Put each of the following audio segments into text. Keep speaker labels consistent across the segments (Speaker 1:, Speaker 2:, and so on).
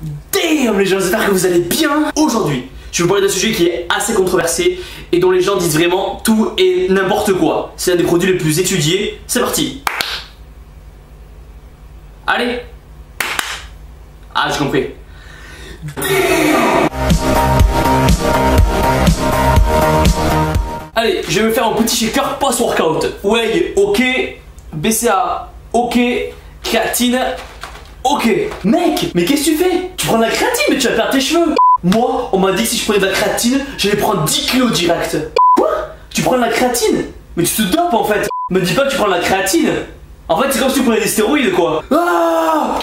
Speaker 1: Damn les gens, j'espère que vous allez bien. Aujourd'hui, je vais vous parler d'un sujet qui est assez controversé et dont les gens disent vraiment tout et n'importe quoi. C'est un des produits les plus étudiés. C'est parti. Allez. Ah, j'ai compris. Allez, je vais me faire un petit shaker post-workout. Whey, ok. BCA, ok. Créatine, ok. Mec, mais qu'est-ce que tu fais? Tu prends de la créatine, mais tu vas perdre tes cheveux. Moi, on m'a dit que si je prenais de la créatine, j'allais prendre 10 kilos direct. Quoi? Tu prends de la créatine? Mais tu te dopes en fait. Me dis pas que tu prends de la créatine. En fait, c'est comme si tu prenais des stéroïdes quoi. Ah,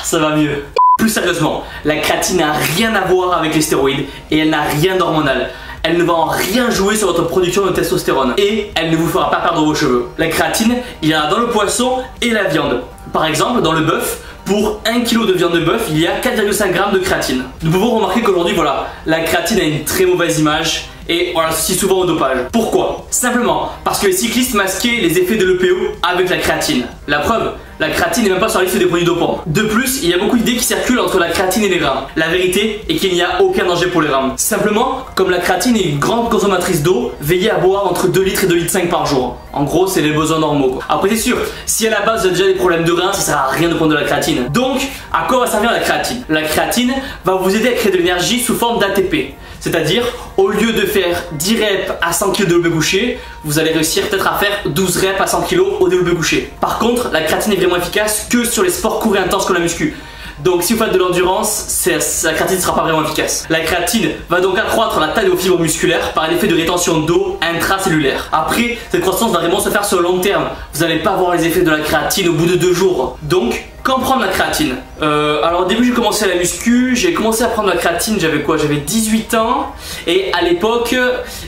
Speaker 1: ça va mieux. Plus sérieusement, la créatine n'a rien à voir avec les stéroïdes et elle n'a rien d'hormonal. Elle ne va en rien jouer sur votre production de testostérone et elle ne vous fera pas perdre vos cheveux. La créatine, il y en a dans le poisson et la viande. Par exemple, dans le bœuf, pour 1 kg de viande de bœuf, il y a 4,5 g de créatine. Nous pouvons remarquer qu'aujourd'hui, voilà, la créatine a une très mauvaise image et on l'associe souvent au dopage. Pourquoi? Simplement parce que les cyclistes masquaient les effets de l'EPO avec la créatine. La preuve, la créatine n'est même pas sur la liste des produits dopants. De plus, il y a beaucoup d'idées qui circulent entre la créatine et les reins. La vérité est qu'il n'y a aucun danger pour les reins. Simplement, comme la créatine est une grande consommatrice d'eau, veillez à boire entre 2 litres et 2,5 litres par jour. En gros, c'est les besoins normaux quoi. Après c'est sûr, si à la base vous avez déjà des problèmes de reins, ça sert à rien de prendre de la créatine. Donc, à quoi va servir la créatine? La créatine va vous aider à créer de l'énergie sous forme d'ATP. C'est-à-dire, au lieu de faire 10 reps à 100 kg de développé couché, vous allez réussir peut-être à faire 12 reps à 100 kg au développé couché. Par contre, la créatine est vraiment efficace que sur les sports courts et intenses comme la muscu. Donc si vous faites de l'endurance, la créatine ne sera pas vraiment efficace. La créatine va donc accroître la taille de vos fibres musculaires par un effet de rétention d'eau intracellulaire. Après, cette croissance va vraiment se faire sur le long terme. Vous n'allez pas voir les effets de la créatine au bout de 2 jours. Donc, quand prendre la créatine? Alors au début j'ai commencé à la muscu, j'ai commencé à prendre la créatine, j'avais quoi? J'avais 18 ans et à l'époque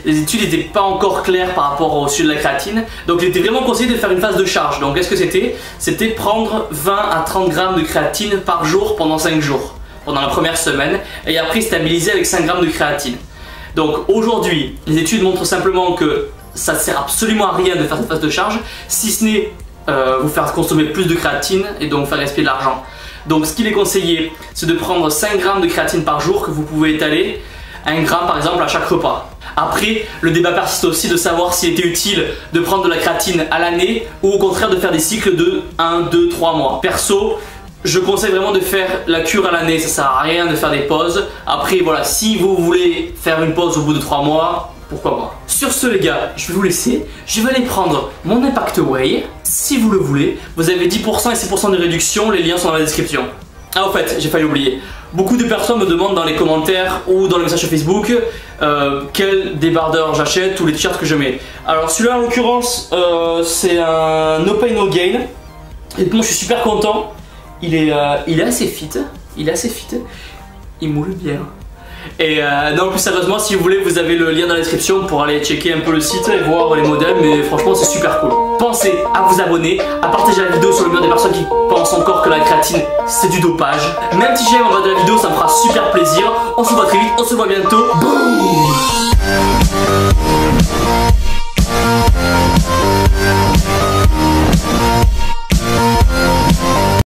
Speaker 1: les études n'étaient pas encore claires par rapport au sujet de la créatine. Donc il était vraiment conseillé de faire une phase de charge. Donc qu'est-ce que c'était? C'était prendre 20 à 30 grammes de créatine par jour pendant 5 jours, pendant la première semaine et après stabiliser avec 5 grammes de créatine. Donc aujourd'hui les études montrent simplement que ça ne sert absolument à rien de faire cette phase de charge si ce n'est vous faire consommer plus de créatine et donc faire gaspiller de l'argent. Donc ce qu'il est conseillé, c'est de prendre 5 grammes de créatine par jour que vous pouvez étaler 1 gramme par exemple à chaque repas. Après, le débat persiste aussi de savoir s'il était utile de prendre de la créatine à l'année ou au contraire de faire des cycles de 1, 2, 3 mois. Perso, je conseille vraiment de faire la cure à l'année, ça sert à rien de faire des pauses. Après voilà, si vous voulez faire une pause au bout de 3 mois, pourquoi pas. Sur ce les gars, je vais vous laisser, je vais aller prendre mon Impact Whey, si vous le voulez. Vous avez 10% et 6% de réduction, les liens sont dans la description. Ah au fait, j'ai failli oublier. Beaucoup de personnes me demandent dans les commentaires ou dans les messages sur Facebook quel débardeur j'achète ou les t-shirts que je mets. Alors celui-là en l'occurrence, c'est un No Pain No Gain. Et moi je suis super content. Il est assez fit, il moule bien. Et non, plus sérieusement, si vous voulez, vous avez le lien dans la description pour aller checker un peu le site et voir les modèles, mais franchement c'est super cool. Pensez à vous abonner, à partager la vidéo sur le mur des personnes qui pensent encore que la créatine c'est du dopage. Même si j'aime en bas de la vidéo, ça me fera super plaisir. On se voit très vite, on se voit bientôt. Boum.